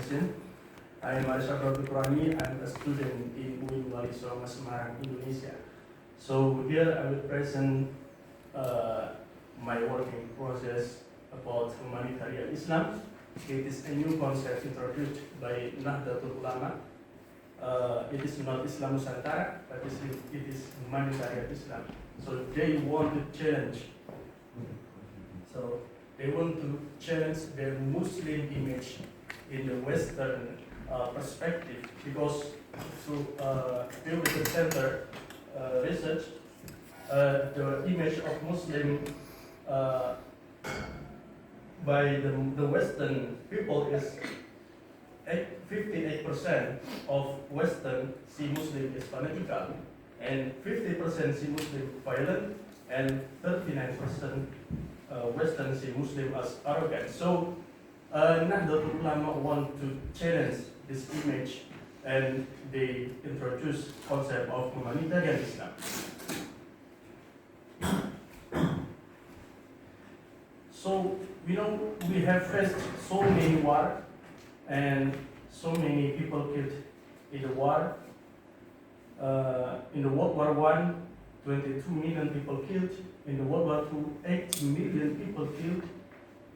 presentation. I am Dzukroni. I'm a student in Univeristy Semarang, Indonesia. So here I will present my working process about humanitarian Islam. It is a new concept introduced by Nahdlatul Ulama. It is not Islam Nusantara, but it is humanitarian Islam. So they want to challenge. Their Muslim image in the Western perspective, because through Pew Research Center research, the image of Muslim by the Western people is 58% of Western see Muslim as fanatical, and 50% see Muslim violent, and 39% Western see Muslim as arrogant. So Nahdlatul Ulama want to challenge this image, and they introduce concept of humanitarian Islam. So we have faced so many wars and so many people killed in the war. In the World War I, 22 million people killed. In the World War II, 8 million people killed.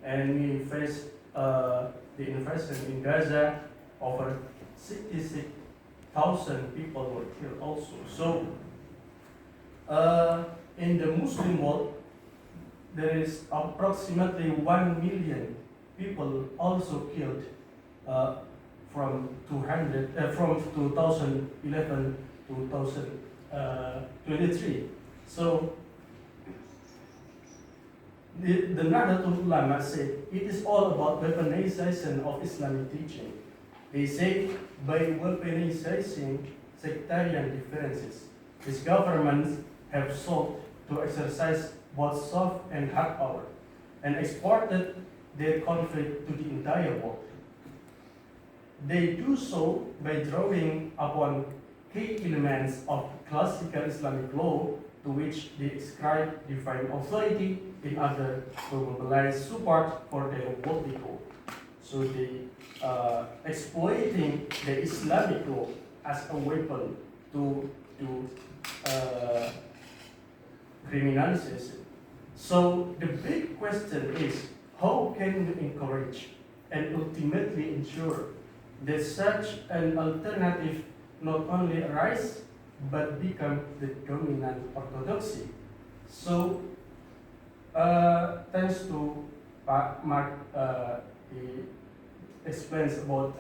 And we faced the invasion in Gaza, over 66,000 people were killed also. So in the Muslim world, there is approximately 1 million people also killed from 2011 to 2023. So the Nahdlatul Ulama said it is all about weaponization of Islamic teaching. They say by weaponizing sectarian differences, these governments have sought to exercise both soft and hard power and exported their conflict to the entire world. They do so by drawing upon key elements of classical Islamic law to which they ascribe divine authority in order to mobilize support for their worldly goal. So they exploiting the Islamic law as a weapon to criminalization. So the big question is, how can we encourage and ultimately ensure that such an alternative not only arise but become the dominant orthodoxy? So thanks to Pak Mark, he explains about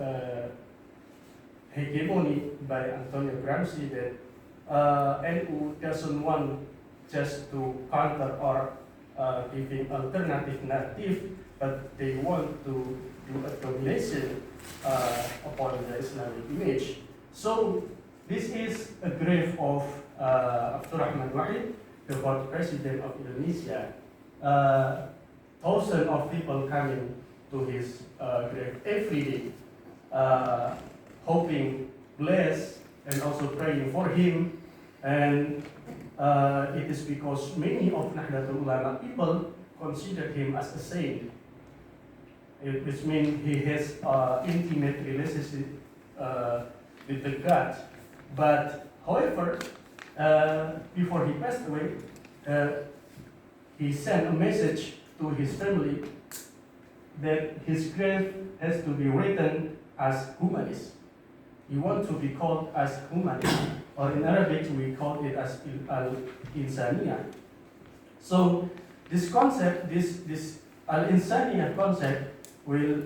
hegemony by Antonio Gramsci, that NU doesn't want just to counter or giving alternative narrative, but they want to do a domination upon the Islamic image. So this is a grave of Abdurrahman Wahid, the fourth president of Indonesia. Thousands of people coming to his grave every day, hoping, blessed, and also praying for him. And it is because many of Nahdlatul Ulama people consider him as a saint, which means he has intimate relationship with the God. But however, before he passed away, he sent a message to his family that his grave has to be written as humanist. He wants to be called as humanist, or in Arabic we call it as al-insaniya. So this concept, this al-insaniya concept, will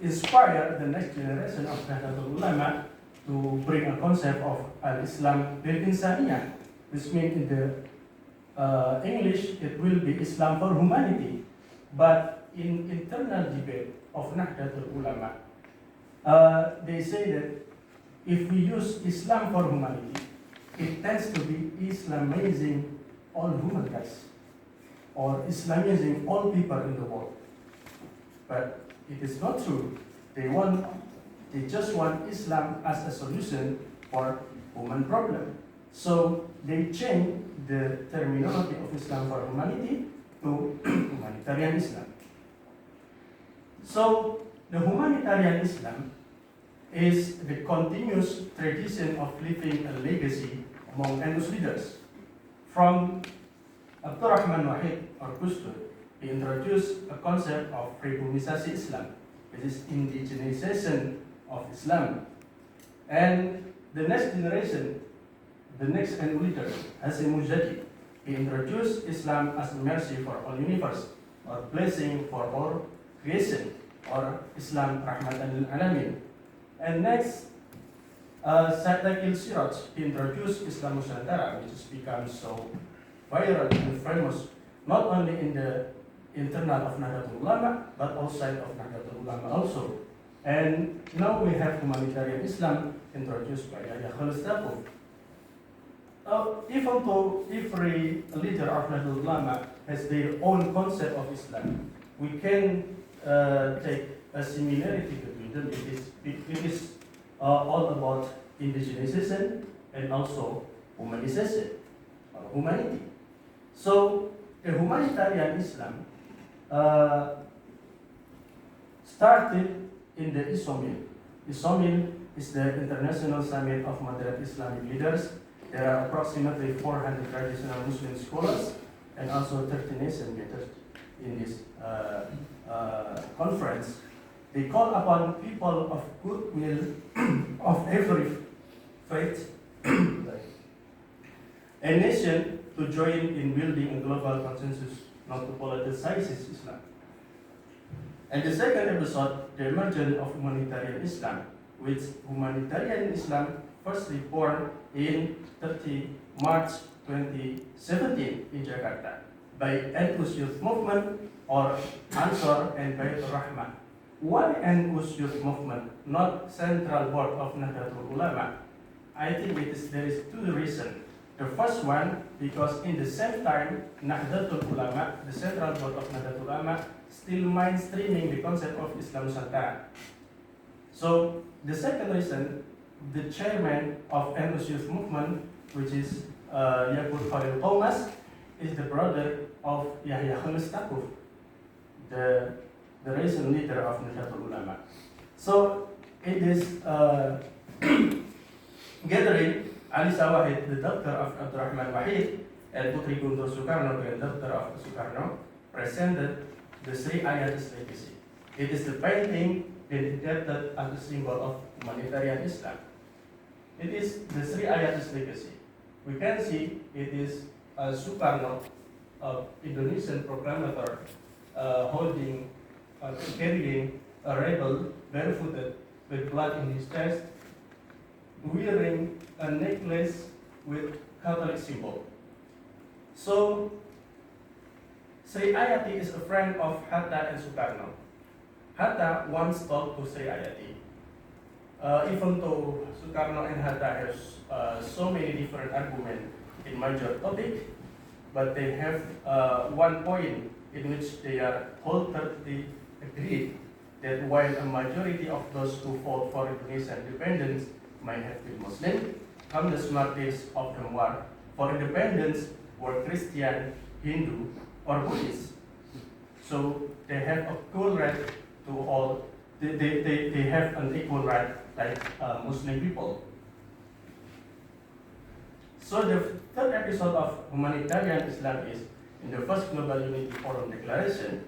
inspire the next generation of Nahdlatul Ulama to bring a concept of al-Islam bil-insaniya, which means in the English it will be Islam for humanity. But in internal debate of Nahdlatul Ulama, they say that if we use Islam for humanity, it tends to be Islamizing all human race, or Islamizing all people in the world. But it is not true. They just want Islam as a solution for human problem. So they change the terminology of Islam for humanity to humanitarian Islam. So the humanitarian Islam is the continuous tradition of leaving a legacy among NU's leaders. From Abdurrahman Wahid or Kustur, he introduced a concept of pribumisasi Islam, which is indigenization of Islam. And the next generation, the next NU leader, Hasim Mujadi, he introduced Islam as mercy for all universe, or blessing for all creation, or Islam Rahmatan lil Alamin. And next, Said Akil Siraj, he introduced Islam Nusantara, which has become so viral and famous, not only in the internal of Nahdlatul Ulama, but outside of Nahdlatul Ulama also. And now we have humanitarian Islam introduced by Yahya Khalil Stakuf. Even though every leader of Nahdlatul Ulama has their own concept of Islam, we can take a similarity between them. It is all about indigenization and also humanization, or humanity. So the humanitarian Islam started in the ISOMIL. ISOMIL is the International Summit of Moderate Islamic Leaders. There are approximately 400 traditional Muslim scholars and also 30 nation leaders in this conference. They call upon people of goodwill of every faith a nation to join in building a global consensus not to politicize Islam. And the second episode, the emergence of humanitarian Islam, which humanitarian Islam firstly born in 30 March 2017 in Jakarta by NU's youth movement or Ansar and Baitur Rahmah. Why NU's youth movement, not Central Board of Nahdlatul Ulama? I think there is two reasons. The first one, because in the same time, Nahdlatul Ulama, the Central Board of Nahdlatul Ulama, still mainstreaming the concept of Islam Nusantara. So the second reason, the chairman of NU's youth movement, which is Yakut Khalil Thomas, is the brother of Yahya Khalil Stakuf, the recent leader of Nahdlatul Ulama. So it is gathering Alisa Wahid, the daughter of Abdurrahman Wahid, and Putri Guntur Soekarno, the daughter of Soekarno, presented the Sri Ayatis legacy. It is the painting dedicated as a symbol of humanitarian Islam. It is the Sri Ayatis legacy. We can see it is Soekarno, Indonesian proclamator, carrying a rebel barefooted with blood in his chest, wearing a necklace with Catholic symbol. So, Sri Ayati is a friend of Hatta and Soekarno. Hatta once talked to Sri Ayati. Even though Soekarno and Hatta have so many different arguments in major topic, but they have one point in which they are wholeheartedly agreed that while a majority of those who fought for Indonesian independence might have been Muslim, countless martyrs of the war for independence were Christian, Hindu, or Buddhist. So they have a equal right to all. They have an equal right like Muslim people. So the third episode of humanitarian Islam is in the first Global Unity Forum Declaration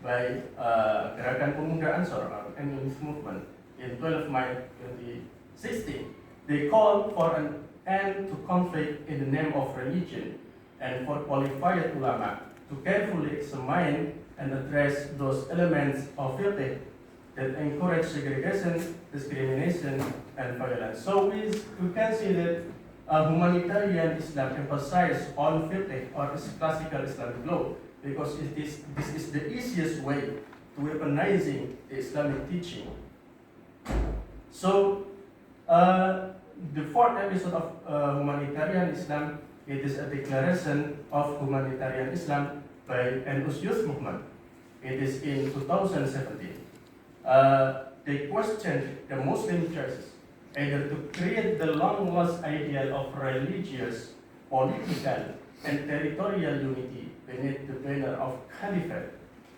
by Gerakan Pemuda Ansor or Youth Movement in 12 May 2016. They call for an end to conflict in the name of religion and for qualified ulama to carefully examine and address those elements of fiqh that encourage segregation, discrimination, and violence. So we can see that humanitarian Islam emphasizes on fiqh or classical Islamic law because this is the easiest way to weaponizing the Islamic teaching. So the fourth episode of humanitarian Islam, it is a declaration of humanitarian Islam by NU's youth movement. It is in 2017. They questioned the Muslim churches either to create the long-lost ideal of religious, political, and territorial unity beneath the banner of caliphate,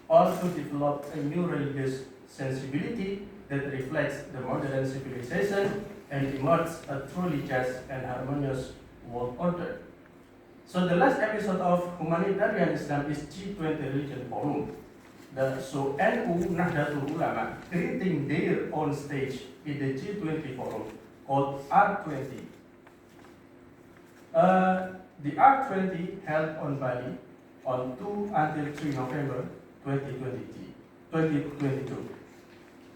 or to develop a new religious sensibility that reflects the modern civilization and emerges a truly just and harmonious world order. So the last episode of Humanitarian Islam is G20 Religion Forum. So NU Nahdlatul Ulama creating their own stage in the G20 Forum called R20. The R20 held on Bali on 2 until 3 November 2022.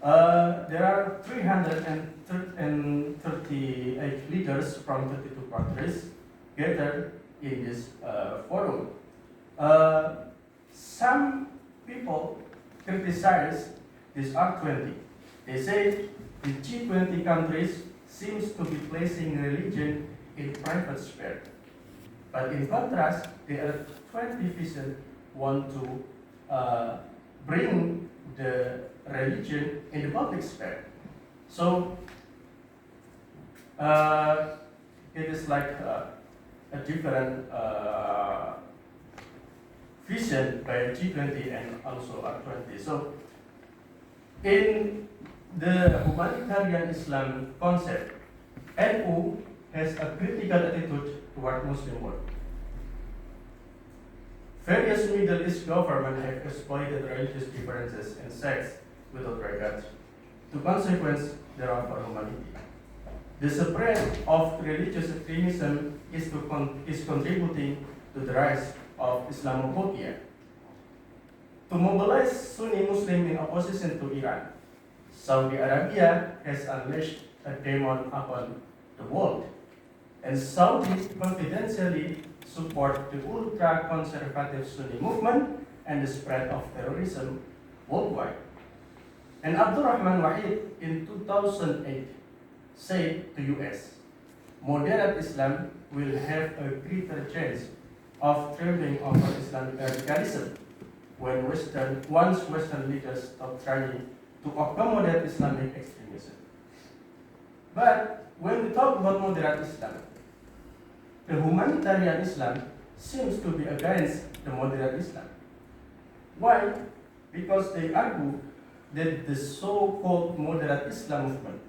There are 338 leaders from 32 countries gathered in this forum. Some people criticize this R20. They say the G20 countries seems to be placing religion in private sphere. But in contrast, the 20% want to bring the religion in the public sphere. So it is like a different vision by G20 and also R20. So in the humanitarian Islam concept, NU has a critical attitude toward Muslim world. Various Middle East governments have exploited religious differences and sects without regard to consequence thereof for humanity. The spread of religious extremism is contributing to the rise of Islamophobia. To mobilize Sunni Muslims in opposition to Iran, Saudi Arabia has unleashed a demon upon the world, and Saudi confidentially support the ultra-conservative Sunni movement and the spread of terrorism worldwide. And Abdurrahman Wahid in 2008 said to US, moderate Islam will have a greater chance of triumphing over Islamic radicalism once Western leaders stop trying to accommodate Islamic extremism. But when we talk about moderate Islam, the humanitarian Islam seems to be against the moderate Islam. Why? Because they argue that the so-called moderate Islam movement,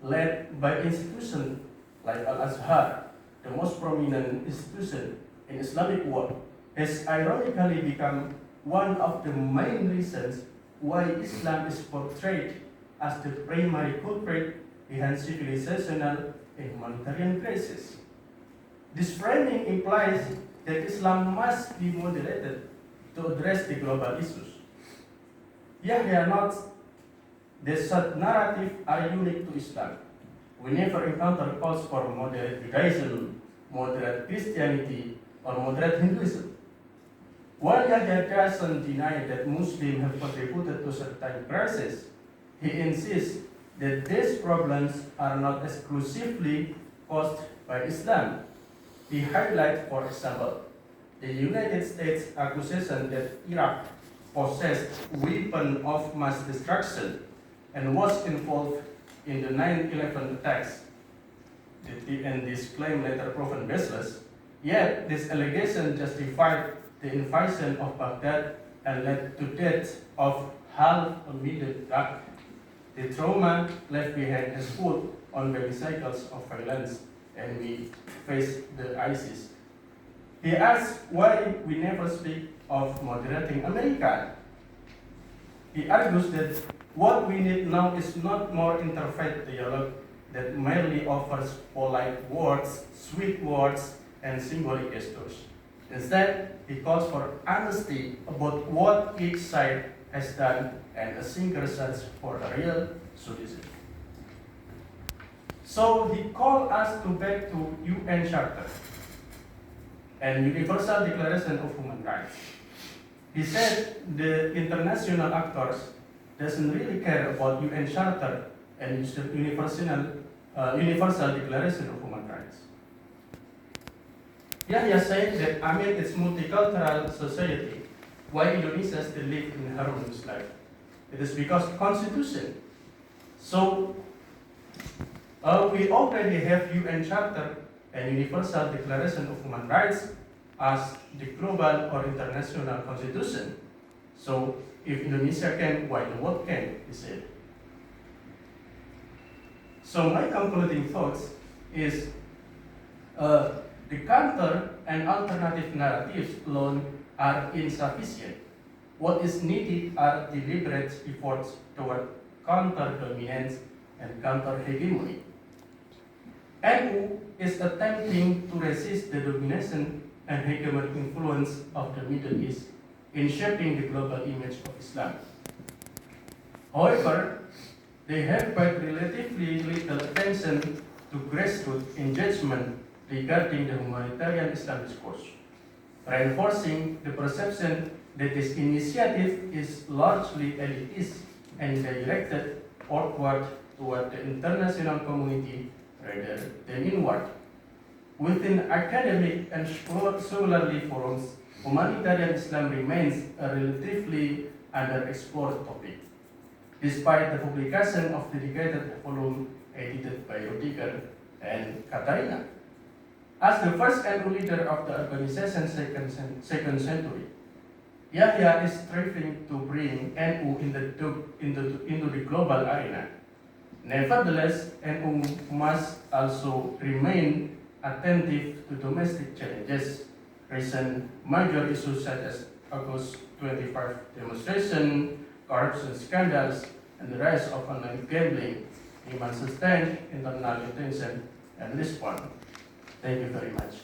led by institutions like Al-Azhar, the most prominent institution in Islamic world, has ironically become one of the main reasons why Islam is portrayed as the primary culprit behind civilizational and humanitarian crisis. This framing implies that Islam must be moderated to address the global issues. Yahya notes that such narratives are unique to Islam. We never encounter calls for moderate Judaism, moderate Christianity, or moderate Hinduism. While Yahya doesn't deny that Muslims have contributed to certain crises, he insists that these problems are not exclusively caused by Islam. He highlights, for example, the United States accusation that Iraq possessed weapons of mass destruction and was involved in the 9/11 attacks, and this claim later proven baseless. Yet this allegation justified the invasion of Baghdad and led to death of 500,000 Iraqis. The trauma left behind has put on the cycles of violence, and we face the ASEAS. He asks why we never speak of moderating America. He argues that what we need now is not more interfaith dialogue that merely offers polite words, sweet words, and symbolic gestures. Instead, he calls for honesty about what each side has done and a sincere search for a real solution. So he called us to back to UN Charter and Universal Declaration of Human Rights. He said the international actors doesn't really care about UN Charter and Universal Declaration of Human Rights. Yahya said that amid its multicultural society, why Indonesia still live in harmonious life? It is because Constitution. So we already have UN Charter and Universal Declaration of Human Rights as the global or international constitution. So if Indonesia can, why the world can, he said. So my concluding thoughts is the counter and alternative narratives alone are insufficient. What is needed are deliberate efforts toward counter-dominance and counter-hegemony. NU is attempting to resist the domination and hegemonic influence of the Middle East in shaping the global image of Islam. However, they have paid relatively little attention to grassroots engagement regarding the humanitarian Islam discourse, reinforcing the perception that this initiative is largely elitist and directed outward toward the international community rather than inward. Within academic and scholarly forums, humanitarian Islam remains a relatively underexplored topic, despite the publication of dedicated volume edited by Rudiger and Katarina. As the first and leader of the organization's second century, Yahya is striving to bring NU into the global arena. Nevertheless, NU must also remain attentive to domestic challenges. Recent major issues such as August 25 demonstration, corruption scandals, and the rise of online gambling demand sustained internal attention and response. Thank you very much.